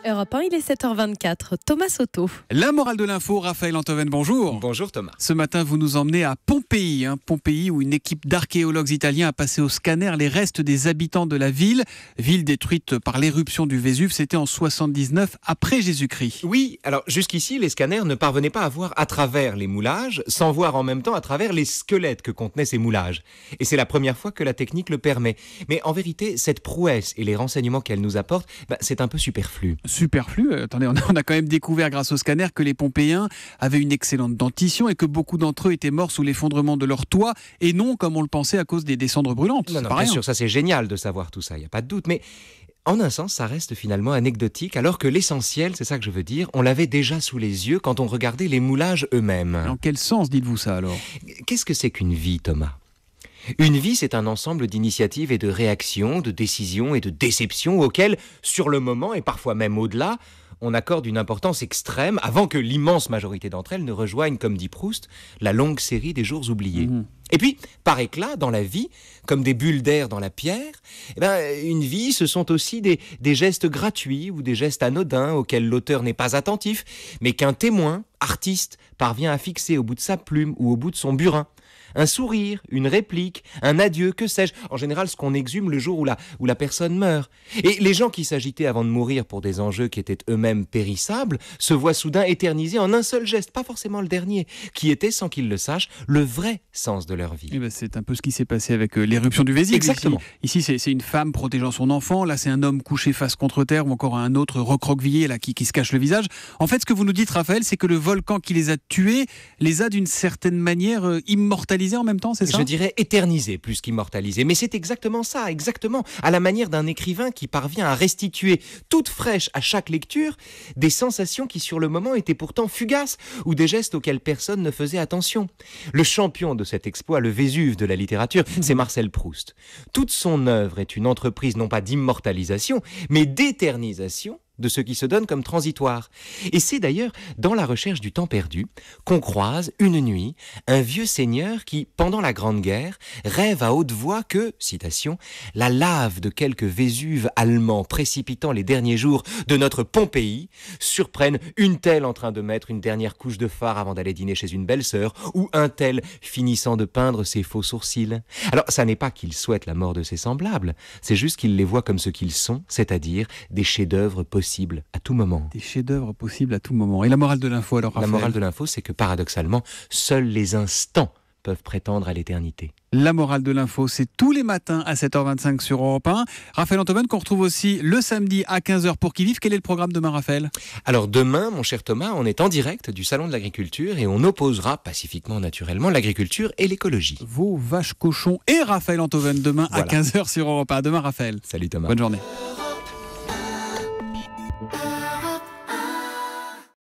Europe 1, il est 7h24. Thomas Soto. La morale de l'info, Raphaël Antoven, bonjour. Bonjour Thomas. Ce matin, vous nous emmenez à Pompéi. Pompéi, où une équipe d'archéologues italiens a passé au scanner les restes des habitants de la ville détruite par l'éruption du Vésuve. C'était en 79 après Jésus-Christ. Oui, alors jusqu'ici, les scanners ne parvenaient pas à voir à travers les moulages, sans voir en même temps à travers les squelettes que contenaient ces moulages. Et c'est la première fois que la technique le permet. Mais en vérité, cette prouesse et les renseignements qu'elle nous apporte, c'est un peu superflu. Superflu. Attendez, on a quand même découvert grâce au scanner que les Pompéiens avaient une excellente dentition et que beaucoup d'entre eux étaient morts sous l'effondrement de leur toit et non, comme on le pensait, à cause des cendres brûlantes. Non, bien sûr, ça c'est génial de savoir tout ça, il n'y a pas de doute. Mais en un sens, ça reste finalement anecdotique, alors que l'essentiel, c'est ça que je veux dire, on l'avait déjà sous les yeux quand on regardait les moulages eux-mêmes. Dans quel sens dites-vous ça alors ? Qu'est-ce que c'est qu'une vie, Thomas ? Une vie, c'est un ensemble d'initiatives et de réactions, de décisions et de déceptions auxquelles, sur le moment et parfois même au-delà, on accorde une importance extrême avant que l'immense majorité d'entre elles ne rejoignent, comme dit Proust, la longue série des jours oubliés. Et puis, par éclat, dans la vie, comme des bulles d'air dans la pierre, une vie, ce sont aussi des gestes gratuits ou des gestes anodins auxquels l'auteur n'est pas attentif, mais qu'un témoin, artiste, parvient à fixer au bout de sa plume ou au bout de son burin. Un sourire, une réplique, un adieu, que sais-je. En général, ce qu'on exhume le jour où la personne meurt. Et les gens qui s'agitaient avant de mourir pour des enjeux qui étaient eux-mêmes périssables se voient soudain éternisés en un seul geste, pas forcément le dernier, qui était, sans qu'ils le sachent, le vrai sens de leur vie. C'est un peu ce qui s'est passé avec l'éruption du Vésuve. Exactement. Ici c'est une femme protégeant son enfant. Là, c'est un homme couché face contre terre ou encore un autre recroquevillé là, qui se cache le visage. En fait, ce que vous nous dites, Raphaël, c'est que le volcan qui les a tués les a d'une certaine manière immortalisés en même temps, c'est ça ? Je dirais éternisé plus qu'immortalisé. Mais c'est exactement ça, exactement. À la manière d'un écrivain qui parvient à restituer, toute fraîche à chaque lecture, des sensations qui sur le moment étaient pourtant fugaces ou des gestes auxquels personne ne faisait attention. Le champion de cet exploit, le Vésuve de la littérature, c'est Marcel Proust. Toute son œuvre est une entreprise non pas d'immortalisation, mais d'éternisation de ce qui se donne comme transitoire. Et c'est d'ailleurs dans la recherche du temps perdu qu'on croise une nuit un vieux seigneur qui, pendant la Grande Guerre, rêve à haute voix que, citation, « la lave de quelques Vésuves allemands précipitant les derniers jours de notre Pompéi surprenne une telle en train de mettre une dernière couche de fard avant d'aller dîner chez une belle-sœur ou un tel finissant de peindre ses faux sourcils. » Alors, ça n'est pas qu'il souhaite la mort de ses semblables, c'est juste qu'il les voit comme ce qu'ils sont, c'est-à-dire des chefs-d'œuvre possibles à tout moment. Des chefs-d'œuvre possibles à tout moment. Et la morale de l'info alors, Raphaël ? La morale de l'info, c'est que paradoxalement, seuls les instants peuvent prétendre à l'éternité. La morale de l'info, c'est tous les matins à 7h25 sur Europe 1. Raphaël Antoven, qu'on retrouve aussi le samedi à 15h pour Qui Vive. Quel est le programme demain, Raphaël ? Alors demain, mon cher Thomas, on est en direct du Salon de l'Agriculture et on opposera pacifiquement, naturellement, l'agriculture et l'écologie. Vos vaches cochons et Raphaël Antoven demain à 15h sur Europe 1. Demain, Raphaël. Salut Thomas. Bonne journée.